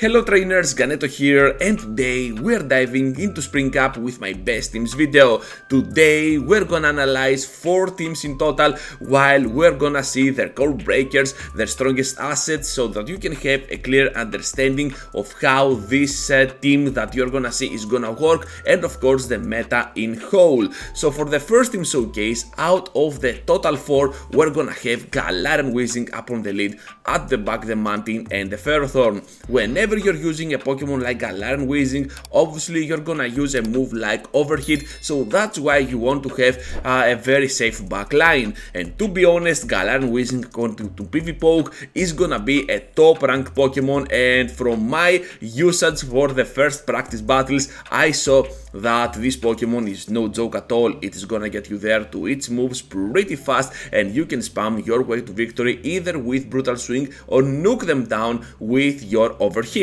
Hello trainers, Ganeto here, and today we're diving into Spring Cup with my best teams video. Today we're gonna analyze 4 teams in total, while we're gonna see their core breakers, their strongest assets, so that you can have a clear understanding of how this team that you're gonna see is gonna work, and of course the meta in whole. So for the first team showcase, out of the total 4, we're gonna have Galarian Weezing up on the lead, at the back the Mantine and the Ferrothorn. Whenever you're using a Pokemon like Galarian Weezing, obviously you're gonna use a move like Overheat, so that's why you want to have a very safe backline. And to be honest, Galarian Weezing according to PvPoke is gonna be a top rank Pokemon, and from my usage for the first practice battles, I saw that this Pokemon is no joke at all. It is gonna get you there to its moves pretty fast, and you can spam your way to victory either with Brutal Swing or nuke them down with your overhits.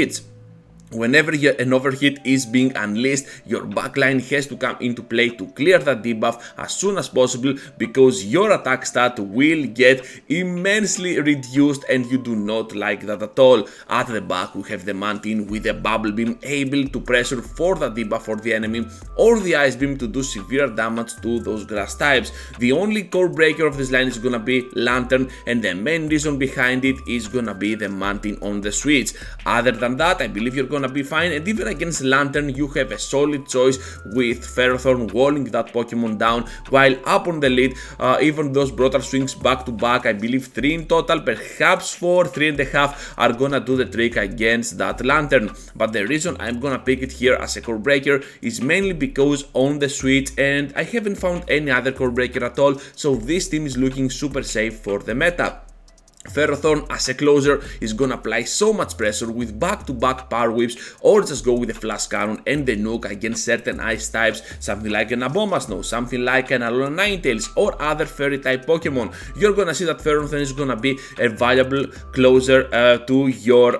Whenever an overhit is being unleashed, your backline has to come into play to clear that debuff as soon as possible, because your attack stat will get immensely reduced, and you do not like that at all. At the back we have the Mantine with a Bubble Beam, able to pressure for the debuff for the enemy, or the Ice Beam to do severe damage to those grass types. The only core breaker of this line is gonna be Lantern, and the main reason behind it is gonna be the Mantine on the switch. Other than that, I believe you're gonna be fine, and even against Lantern you have a solid choice with Ferrothorn walling that Pokemon down, while up on the lead, even those Brutal Swings back to back, I believe 3 in total, perhaps 4, 3.5 are gonna do the trick against that Lantern. But the reason I'm gonna pick it here as a core breaker is mainly because on the switch, and I haven't found any other core breaker at all, so this team is looking super safe for the meta. Ferrothorn as a closer is gonna apply so much pressure with back-to-back power whips, or just go with the flash cannon and the nuke against certain ice types, something like an Abomasnow, something like an Alolan Ninetales, or other fairy type Pokemon. You're gonna see that Ferrothorn is gonna be a valuable closer to your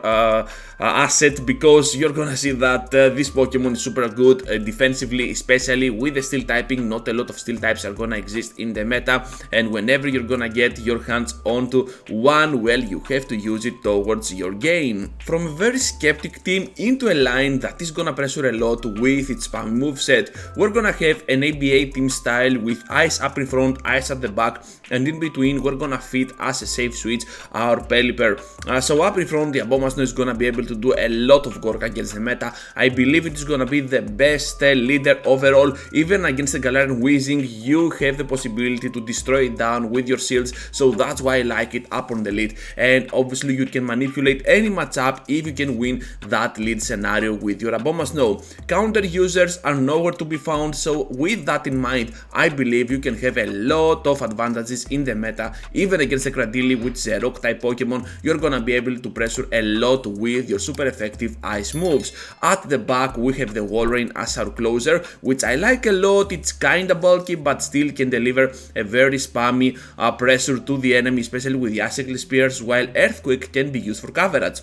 asset, because you're gonna see that this Pokemon is super good defensively, especially with the steel typing. Not a lot of steel types are gonna exist in the meta, and whenever you're gonna get your hands onto one, well, you have to use it towards your gain. From a very skeptic team into a line that is gonna pressure a lot with its spam moveset, we're gonna have an ABA team style with Ice up in front, Ice at the back, and in between we're gonna fit as a safe switch our Pelipper. So up in front, the Abomasnow is gonna be able to do a lot of work against the meta. I believe it is gonna be the best leader overall. Even against the Galarian Weezing, you have the possibility to destroy it down with your shields, so that's why I like it up on the lead. And obviously you can manipulate any matchup if you can win that lead scenario with your Abomasnow. Counter users are nowhere to be found, so with that in mind, I believe you can have a lot of advantages in the meta. Even against the Cradily, which is a rock type Pokemon, you're gonna be able to pressure a lot with your super effective ice moves. At the back we have the Walrein as our closer, which I like a lot. It's kinda bulky but still can deliver a very spammy pressure to the enemy, especially with the Icicle Spears, while Earthquake can be used for coverage.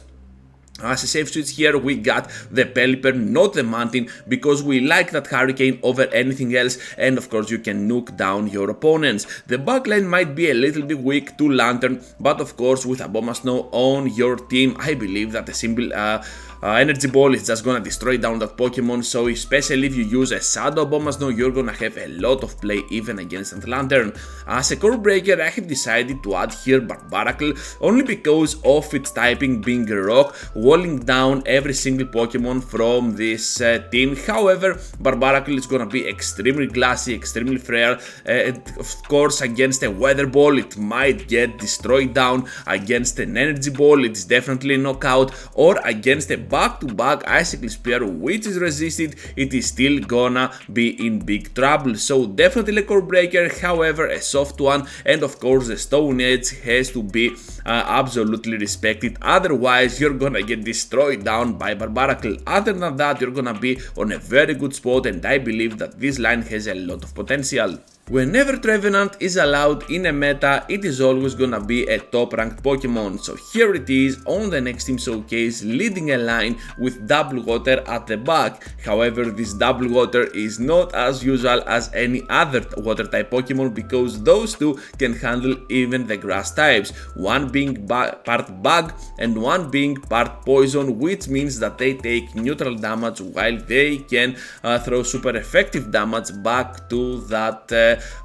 As a safe switch here, we got the Pelipper, not the Mantine, because we like that Hurricane over anything else, and of course you can nuke down your opponents. The backline might be a little bit weak to Lantern, but of course with Abomasnow on your team, I believe that a simple Energy Ball is just gonna destroy down that Pokemon, so especially if you use a Shadow Abomasnow, you're gonna have a lot of play even against that Lantern. As a core breaker, I have decided to add here Barbaracle, only because of its typing being rock, walling down every single Pokemon from this team. However, Barbaracle is gonna be extremely glassy, extremely frail, and of course against a Weather Ball it might get destroyed down. Against an Energy Ball it's definitely a knockout, or against a back-to-back Icicle Spear which is resisted, it is still gonna be in big trouble. So definitely a core breaker, however a soft one, and of course the Stone Edge has to be absolutely respected, otherwise you're gonna get destroyed down by Barbaracle. Other than that, you're gonna be on a very good spot, and I believe that this line has a lot of potential. Whenever Trevenant is allowed in a meta, it is always gonna be a top ranked Pokemon, so here it is on the next team showcase, leading a line with Double Water at the back. However, this Double Water is not as usual as any other water type Pokemon because those two can handle even the grass types, one being part bug and one being part poison, which means that they take neutral damage while they can throw super effective damage back to that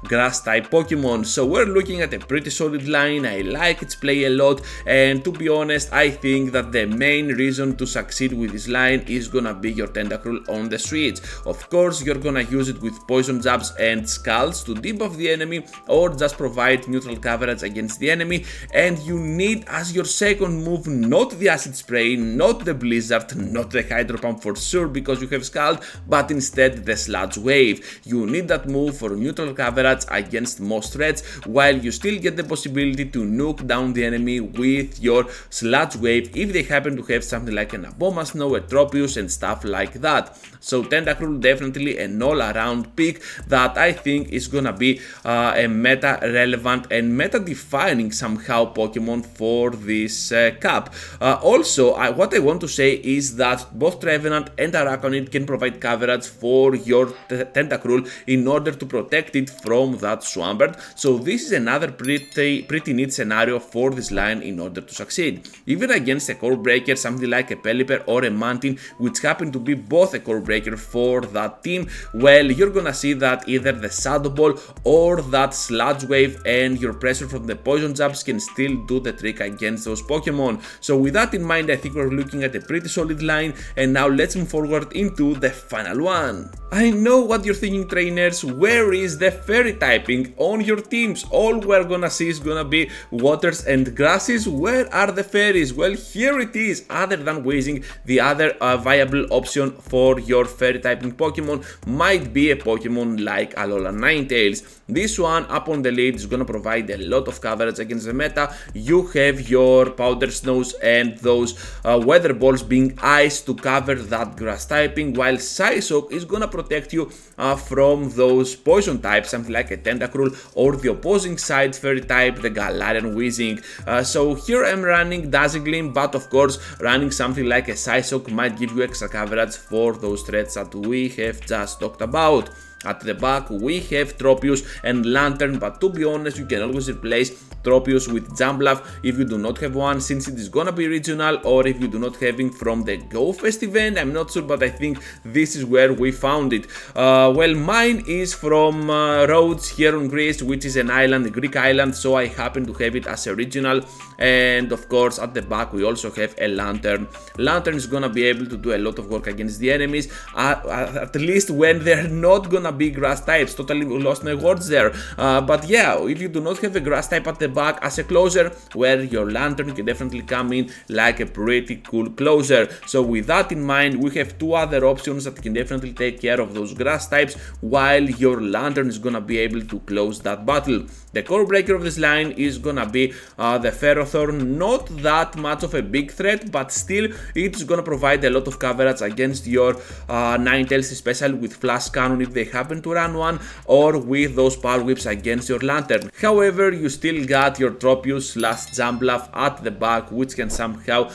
grass type Pokemon. So we're looking at a pretty solid line. I like its play a lot, and to be honest, I think that the main reason to succeed with this line is gonna be your Tentacruel on the switch. Of course, you're gonna use it with poison jabs and scalds to debuff the enemy or just provide neutral coverage against the enemy, and you need as your second move not the acid spray, not the blizzard, not the hydro pump for sure because you have scald, but instead the sludge wave. You need that move for neutral coverage against most threats, while you still get the possibility to nuke down the enemy with your sludge wave if they happen to have something like an Abomasnow, a Tropius and stuff like that. So Tentacruel definitely an all-around pick that I think is gonna be a meta relevant and meta defining somehow Pokemon for this cup. Also, what I want to say is that both Trevenant and Araquanid can provide coverage for your Tentacruel in order to protect it from that Swampert, so this is another pretty neat scenario for this line in order to succeed. Even against a core breaker, something like a Pelipper or a Mantine, which happen to be both a core breaker for that team, well, you're gonna see that either the Shadow Ball or that Sludge Wave and your pressure from the poison jabs can still do the trick against those Pokemon. So with that in mind, I think we're looking at a pretty solid line, and now let's move forward into the final one. I know what you're thinking, trainers, where is the fairy typing on your teams? All we're gonna see is gonna be waters and grasses. Where are the fairies? Well, here it is. Other than Weezing, the other viable option for your fairy typing Pokemon might be a Pokemon like Alola Ninetales. This one up on the lead is gonna provide a lot of coverage against the meta. You have your Powder Snows and those Weather Balls being ice to cover that grass typing, while Psyshock is gonna protect you from those poison types, something like a Tentacruel or the opposing side fairy type, the Galarian Weezing. So here I'm running Dazzling, but of course running something like a Psyshock might give you extra coverage for those threats that we have just talked about. At the back we have Tropius and Lantern, but to be honest, you can always replace Tropius with Jumbluff if you do not have one, since it is gonna be regional, or if you do not have it from the Go Fest event. I'm not sure, but I think this is where we found it. Well, mine is from Rhodes here on Greece, which is an island, a Greek island, so I happen to have it as a regional. And of course at the back we also have a Lantern. Lantern is gonna be able to do a lot of work against the enemies, at least when they're not gonna be grass types. Totally lost my words there, but yeah, if you do not have a grass type at the back as a closer, where your Lantern can definitely come in like a pretty cool closer. So with that in mind, we have two other options that can definitely take care of those grass types, while your Lantern is gonna be able to close that battle. The core breaker of this line is gonna be the Ferrothorn. Not that much of a big threat, but still it's gonna provide a lot of coverage against your Ninetales, especially with Flash Cannon if they happen to run one, or with those Power Whips against your Lantern. However, you still got your Tropius / Jumbluff at the back, which can somehow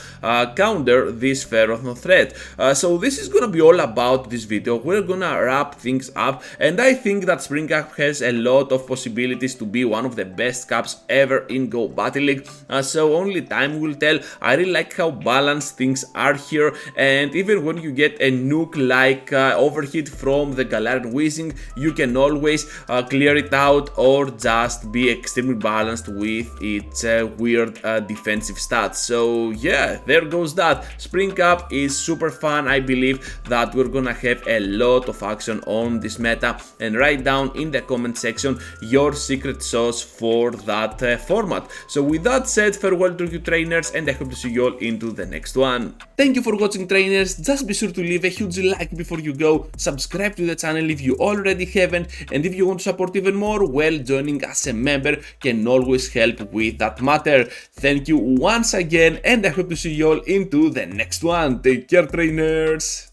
counter this Ferrothorn threat. So this is gonna be all about this video. We're gonna wrap things up, and I think that Spring Cup has a lot of possibilities to be one of the best cups ever in Go Battle League, so only time will tell. I really like how balanced things are here, and even when you get a nuke like overhit from the Galarian Weezing, you can always clear it out or just be extremely balanced with its weird defensive stats. So yeah, there goes that. Spring Cup is super fun. I believe that we're gonna have a lot of action on this meta, and write down in the comment section your secret sauce for that format. So with that said, farewell to you, trainers, and I hope to see you all into the next one. Thank you for watching, trainers. Just be sure to leave a huge like before you go, subscribe to the channel if you already haven't, and if you want to support even more, well, joining as a member can always help with that matter. Thank you once again, and I hope to see you all into the next one. Take care, trainers.